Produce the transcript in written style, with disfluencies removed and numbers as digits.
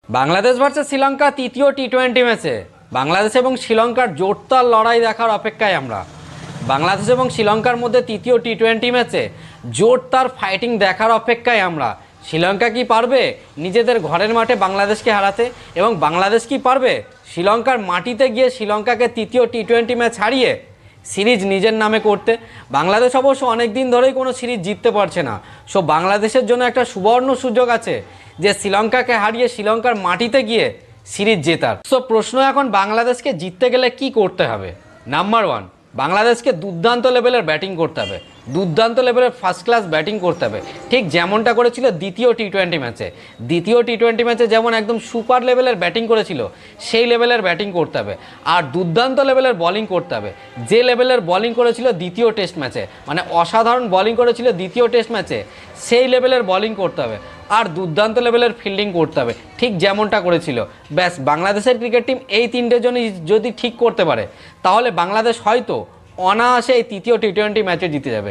Bangladesh versus Sri Lanka তৃতীয় টি-20 ম্যাচে বাংলাদেশ এবং শ্রীলঙ্কার জোরদার লড়াই দেখার অপেক্ষায় আমরা। বাংলাদেশ এবং শ্রীলঙ্কার মধ্যে তৃতীয় টি-20 ম্যাচে জোরদার ফাইটিং দেখার অপেক্ষায় আমরা। শ্রীলঙ্কা কি পারবে নিজেদের ঘরের মাঠে বাংলাদেশকে হারাতে, এবং বাংলাদেশ কি পারবে শ্রীলঙ্কার মাটিতে গিয়ে শ্রীলঙ্কাকে তৃতীয় টি-20 ম্যাচ হারিয়ে সিরিজ নিজের নামে করতে? বাংলাদেশ অবশ্য অনেক দিন ধরেই কোনো সিরিজ জিততে পারছে না। সো বাংলাদেশের জন্য একটা সুবর্ণ সুযোগ আছে যে শ্রীলঙ্কাকে হারিয়ে শ্রীলঙ্কার মাটিতে গিয়ে সিরিজ জেতার। সো প্রশ্ন এখন, বাংলাদেশকে জিততে গেলে কি করতে হবে? নাম্বার ওয়ান, বাংলাদেশকে দুর্দান্ত লেভেলের ব্যাটিং করতে হবে, দুর্দান্ত লেভেলের ফার্স্ট ক্লাস ব্যাটিং করতে হবে, ঠিক যেমনটা করেছিল দ্বিতীয় টি-20 ম্যাচে। দ্বিতীয় টি-20 ম্যাচে যেমন একদম সুপার লেভেলের ব্যাটিং করেছিল, সেই লেভেলের ব্যাটিং করতে হবে। আর দুর্দান্ত লেভেলের বলিং করতে হবে, যে লেভেলের বলিং করেছিল দ্বিতীয় টেস্ট ম্যাচে, মানে অসাধারণ বলিং করেছিল দ্বিতীয় টেস্ট ম্যাচে, সেই লেভেলের বলিং করতে হবে। আর দুর্দান্ত লেভেলের ফিল্ডিং করতে হবে, ঠিক যেমনটা করেছিল। ব্যাস, বাংলাদেশের ক্রিকেট টিম এই তিনটে জনই যদি ঠিক করতে পারে, তাহলে বাংলাদেশ হয়তো অনায়াসে এই তৃতীয় টি-20 ম্যাচে জিতে যাবে।